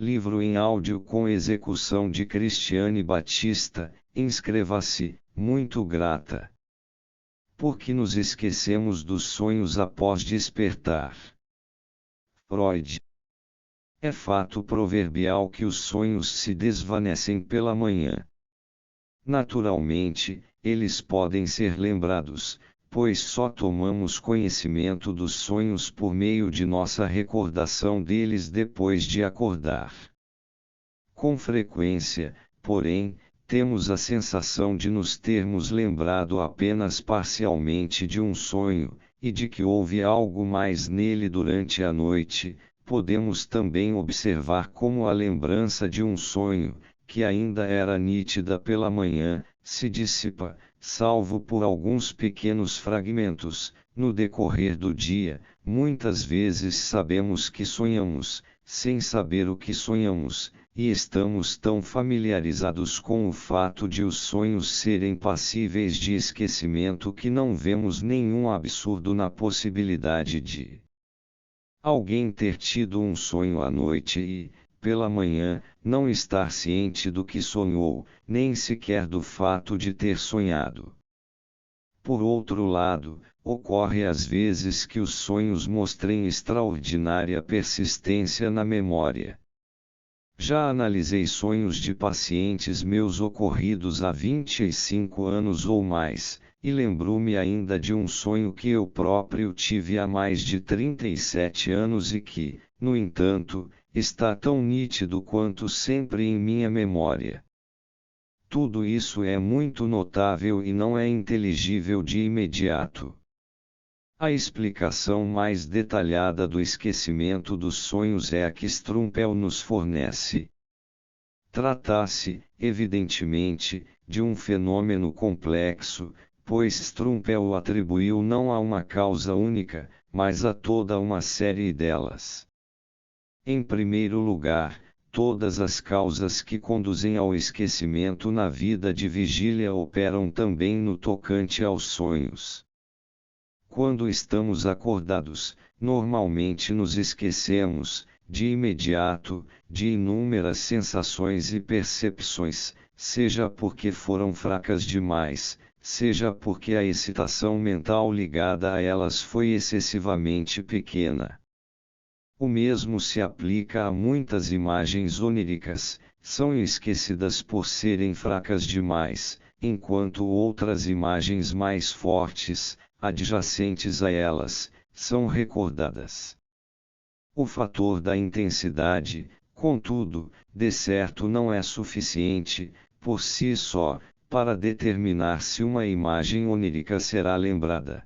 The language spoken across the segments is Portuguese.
livro em áudio com execução de Cristiane Batista, inscreva-se, muito grata. Por que nos esquecemos dos sonhos após despertar? Freud. É fato proverbial que os sonhos se desvanecem pela manhã. Naturalmente, eles podem ser lembrados, pois só tomamos conhecimento dos sonhos por meio de nossa recordação deles depois de acordar. Com frequência, porém, temos a sensação de nos termos lembrado apenas parcialmente de um sonho, e de que houve algo mais nele durante a noite. Podemos também observar como a lembrança de um sonho, que ainda era nítida pela manhã, se dissipa, salvo por alguns pequenos fragmentos, no decorrer do dia. Muitas vezes sabemos que sonhamos, sem saber o que sonhamos, e estamos tão familiarizados com o fato de os sonhos serem passíveis de esquecimento que não vemos nenhum absurdo na possibilidade de alguém ter tido um sonho à noite e, pela manhã, não estar ciente do que sonhou, nem sequer do fato de ter sonhado. Por outro lado, ocorre às vezes que os sonhos mostrem extraordinária persistência na memória. Já analisei sonhos de pacientes meus ocorridos há 25 anos ou mais, e lembro-me ainda de um sonho que eu próprio tive há mais de 37 anos e que, no entanto, está tão nítido quanto sempre em minha memória. Tudo isso é muito notável e não é inteligível de imediato. A explicação mais detalhada do esquecimento dos sonhos é a que Strumpel nos fornece. Trata-se, evidentemente, de um fenômeno complexo, pois Strumpel o atribuiu não a uma causa única, mas a toda uma série delas. Em primeiro lugar, todas as causas que conduzem ao esquecimento na vida de vigília operam também no tocante aos sonhos. Quando estamos acordados, normalmente nos esquecemos, de imediato, de inúmeras sensações e percepções, seja porque foram fracas demais, seja porque a excitação mental ligada a elas foi excessivamente pequena. O mesmo se aplica a muitas imagens oníricas, são esquecidas por serem fracas demais, enquanto outras imagens mais fortes, adjacentes a elas, são recordadas. O fator da intensidade, contudo, de certo não é suficiente, por si só, para determinar se uma imagem onírica será lembrada.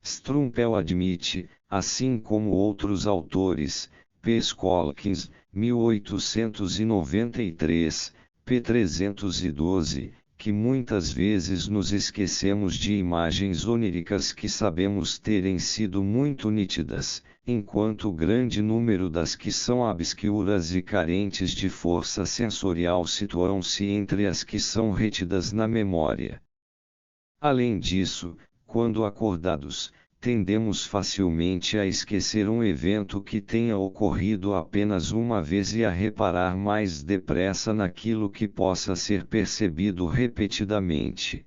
Strumpel admite, assim como outros autores, P. Scholkins, 1893, p. 312, que muitas vezes nos esquecemos de imagens oníricas que sabemos terem sido muito nítidas, enquanto o grande número das que são obscuras e carentes de força sensorial situam-se entre as que são retidas na memória. Além disso, quando acordados, tendemos facilmente a esquecer um evento que tenha ocorrido apenas uma vez e a reparar mais depressa naquilo que possa ser percebido repetidamente.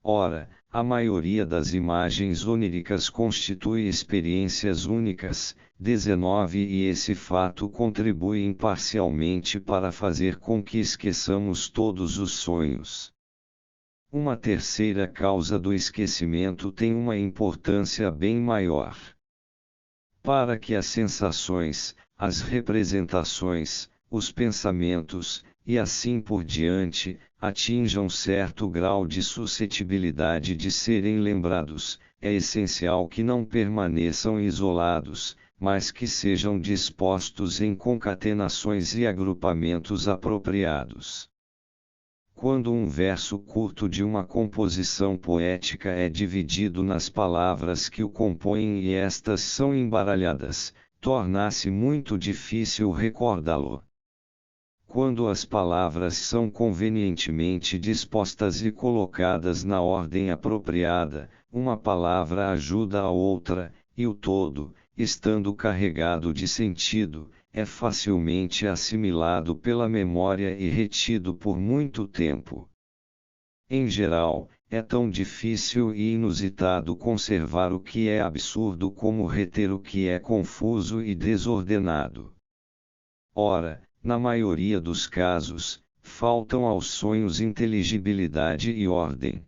Ora, a maioria das imagens oníricas constitui experiências únicas, 19 e esse fato contribui imparcialmente para fazer com que esqueçamos todos os sonhos. Uma terceira causa do esquecimento tem uma importância bem maior. Para que as sensações, as representações, os pensamentos, e assim por diante, atinjam certo grau de suscetibilidade de serem lembrados, é essencial que não permaneçam isolados, mas que sejam dispostos em concatenações e agrupamentos apropriados. Quando um verso curto de uma composição poética é dividido nas palavras que o compõem e estas são embaralhadas, torna-se muito difícil recordá-lo. Quando as palavras são convenientemente dispostas e colocadas na ordem apropriada, uma palavra ajuda a outra, e o todo, estando carregado de sentido, é facilmente assimilado pela memória e retido por muito tempo. Em geral, é tão difícil e inusitado conservar o que é absurdo como reter o que é confuso e desordenado. Ora, na maioria dos casos, faltam aos sonhos inteligibilidade e ordem.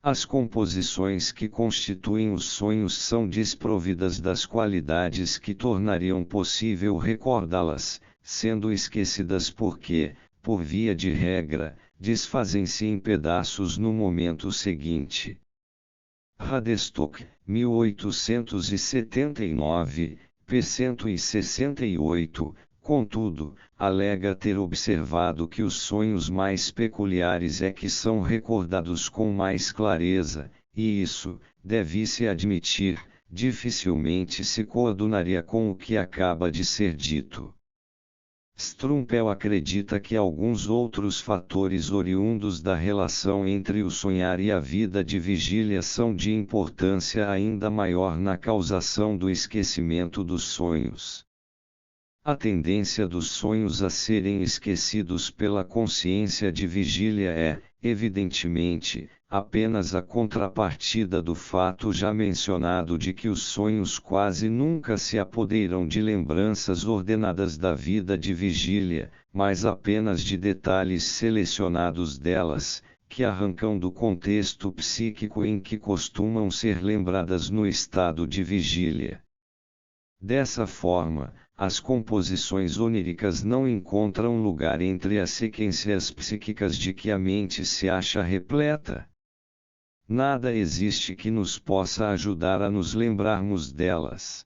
As composições que constituem os sonhos são desprovidas das qualidades que tornariam possível recordá-las, sendo esquecidas porque, por via de regra, desfazem-se em pedaços no momento seguinte. Radestock, 1879, p. 168, contudo, alega ter observado que os sonhos mais peculiares é que são recordados com mais clareza, e isso, deve-se admitir, dificilmente se coadunaria com o que acaba de ser dito. Strumpel acredita que alguns outros fatores oriundos da relação entre o sonhar e a vida de vigília são de importância ainda maior na causação do esquecimento dos sonhos. A tendência dos sonhos a serem esquecidos pela consciência de vigília é, evidentemente, apenas a contrapartida do fato já mencionado de que os sonhos quase nunca se apoderam de lembranças ordenadas da vida de vigília, mas apenas de detalhes selecionados delas, que arrancam do contexto psíquico em que costumam ser lembradas no estado de vigília. Dessa forma, as composições oníricas não encontram lugar entre as sequências psíquicas de que a mente se acha repleta. Nada existe que nos possa ajudar a nos lembrarmos delas.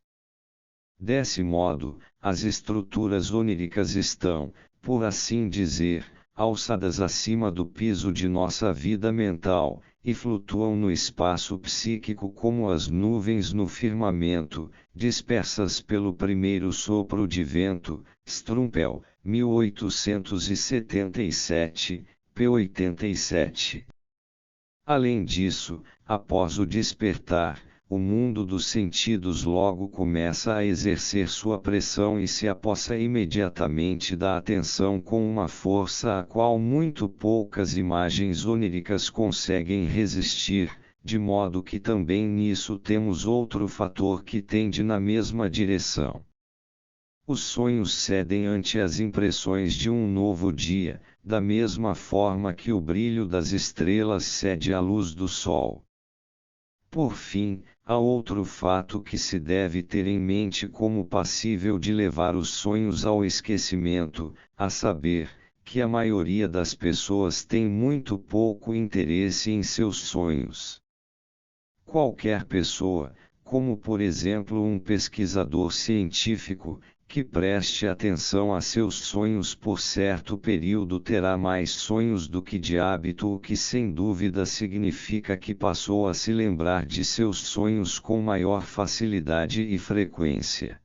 Desse modo, as estruturas oníricas estão, por assim dizer, alçadas acima do piso de nossa vida mental, e flutuam no espaço psíquico como as nuvens no firmamento, dispersas pelo primeiro sopro de vento. Strumpel, 1877, p. 87. Além disso, após o despertar, o mundo dos sentidos logo começa a exercer sua pressão e se apossa imediatamente da atenção com uma força a qual muito poucas imagens oníricas conseguem resistir, de modo que também nisso temos outro fator que tende na mesma direção. Os sonhos cedem ante as impressões de um novo dia, da mesma forma que o brilho das estrelas cede à luz do sol. Por fim, há outro fato que se deve ter em mente como passível de levar os sonhos ao esquecimento, a saber, que a maioria das pessoas tem muito pouco interesse em seus sonhos. Qualquer pessoa, como por exemplo um pesquisador científico, que preste atenção a seus sonhos por certo período terá mais sonhos do que de hábito, o que sem dúvida significa que passou a se lembrar de seus sonhos com maior facilidade e frequência.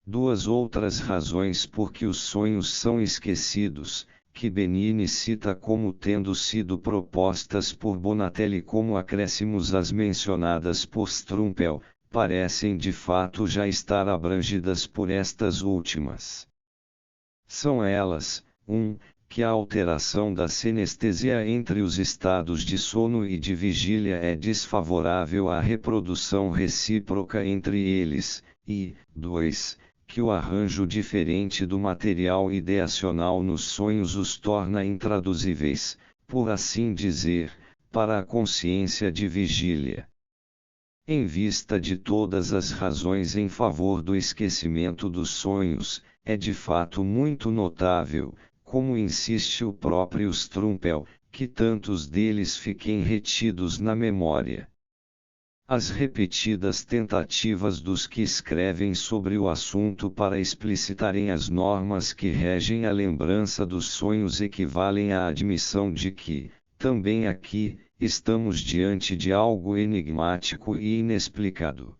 Duas outras razões por que os sonhos são esquecidos, que Benini cita como tendo sido propostas por Bonatelli como acréscimos às mencionadas por Strumpel, parecem de fato já estar abrangidas por estas últimas. São elas, 1. Que a alteração da sinestesia entre os estados de sono e de vigília é desfavorável à reprodução recíproca entre eles, e, 2. Que o arranjo diferente do material ideacional nos sonhos os torna intraduzíveis, por assim dizer, para a consciência de vigília. Em vista de todas as razões em favor do esquecimento dos sonhos, é de fato muito notável, como insiste o próprio Strumpel, que tantos deles fiquem retidos na memória. As repetidas tentativas dos que escrevem sobre o assunto para explicitarem as normas que regem a lembrança dos sonhos equivalem à admissão de que, também aqui, estamos diante de algo enigmático e inexplicado.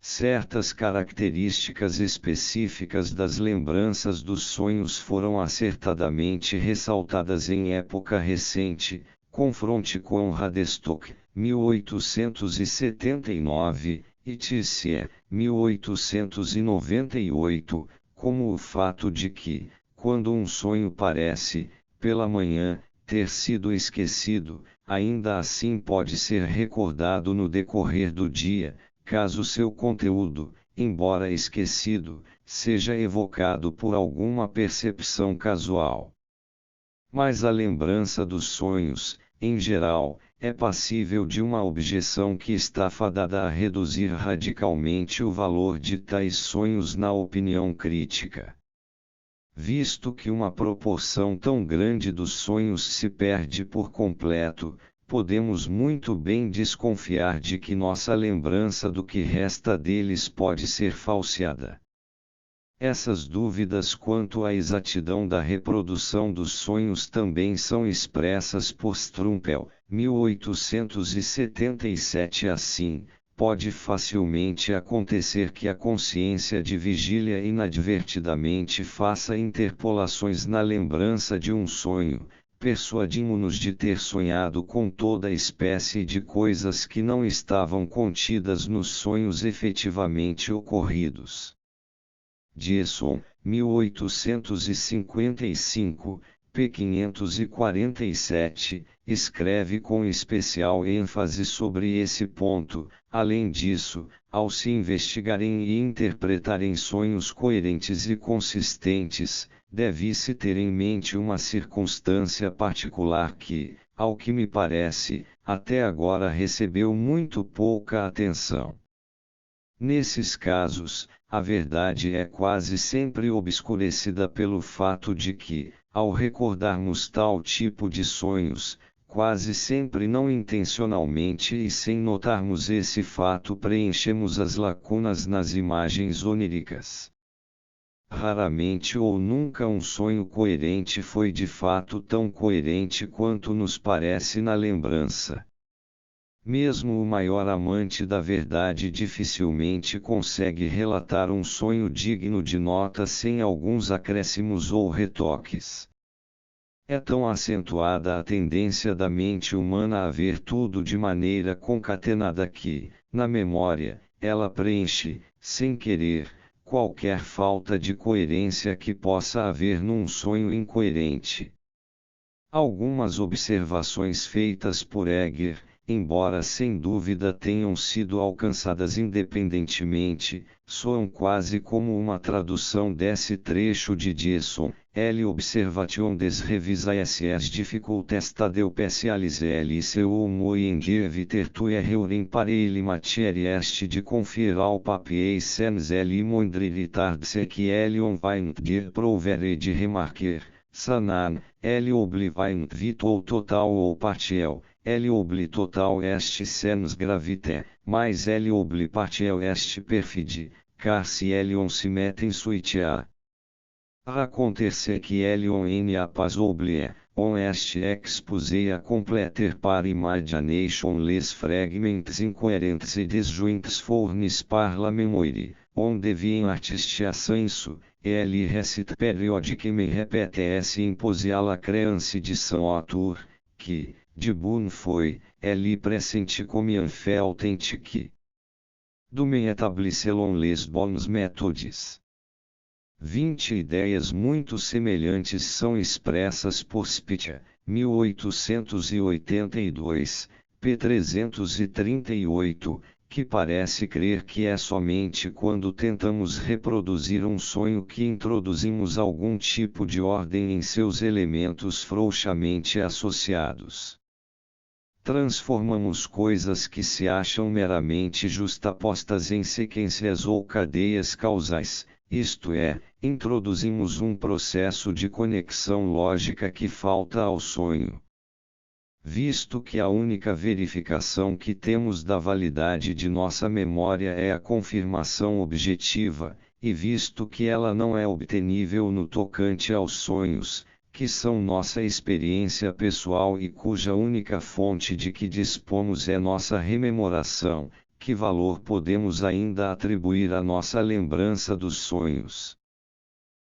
Certas características específicas das lembranças dos sonhos foram acertadamente ressaltadas em época recente. Confronte com Radestock, 1879, etc. 1898, como o fato de que, quando um sonho parece, pela manhã, ter sido esquecido, ainda assim pode ser recordado no decorrer do dia, caso seu conteúdo, embora esquecido, seja evocado por alguma percepção casual. Mas a lembrança dos sonhos, em geral, é passível de uma objeção que está fadada a reduzir radicalmente o valor de tais sonhos na opinião crítica. Visto que uma proporção tão grande dos sonhos se perde por completo, podemos muito bem desconfiar de que nossa lembrança do que resta deles pode ser falseada. Essas dúvidas quanto à exatidão da reprodução dos sonhos também são expressas por Strumpel, 1877 assim. Pode facilmente acontecer que a consciência de vigília inadvertidamente faça interpolações na lembrança de um sonho, persuadindo-nos de ter sonhado com toda espécie de coisas que não estavam contidas nos sonhos efetivamente ocorridos. Diesson, 1855, p. 547, escreve com especial ênfase sobre esse ponto. Além disso, ao se investigarem e interpretarem sonhos coerentes e consistentes, deve-se ter em mente uma circunstância particular que, ao que me parece, até agora recebeu muito pouca atenção. Nesses casos, a verdade é quase sempre obscurecida pelo fato de que, ao recordarmos tal tipo de sonhos, quase sempre não intencionalmente e sem notarmos esse fato preenchemos as lacunas nas imagens oníricas. Raramente ou nunca um sonho coerente foi de fato tão coerente quanto nos parece na lembrança. Mesmo o maior amante da verdade dificilmente consegue relatar um sonho digno de nota sem alguns acréscimos ou retoques. É tão acentuada a tendência da mente humana a ver tudo de maneira concatenada que, na memória, ela preenche, sem querer, qualquer falta de coerência que possa haver num sonho incoerente. Algumas observações feitas por Egger, embora sem dúvida tenham sido alcançadas independentemente, soam quase como uma tradução desse trecho de Diesson. L. Observation des revisas difficultés tadeu specialis seu moyen eviter tu erreur pare il matière est de confier au papier sans L. moindre retard ce que Elion vain dir provere de remarquer, sanan, L. oblivain vit ou total ou partiel. L. obli total est sans gravité, mais L. obli partiel est perfide, car si Elion se metem suitea. Acontecer que Elion n a pas oublié, on est exposé a completer par imagination les fragments incoherentes et disjoints fournis par la mémoire, on devient artiste à sensu, et elle recite periodicamente repete-se imposé à la créance de son auteur, que, de bon foi, elle pressenti comme un fait authentique. Dumen établisselon les bons méthodes. 20 ideias muito semelhantes são expressas por Spitzer, 1882, p. 338, que parece crer que é somente quando tentamos reproduzir um sonho que introduzimos algum tipo de ordem em seus elementos frouxamente associados. Transformamos coisas que se acham meramente justapostas em sequências ou cadeias causais, isto é, introduzimos um processo de conexão lógica que falta ao sonho. Visto que a única verificação que temos da validade de nossa memória é a confirmação objetiva, e visto que ela não é obtenível no tocante aos sonhos, que são nossa experiência pessoal e cuja única fonte de que dispomos é nossa rememoração, que valor podemos ainda atribuir à nossa lembrança dos sonhos?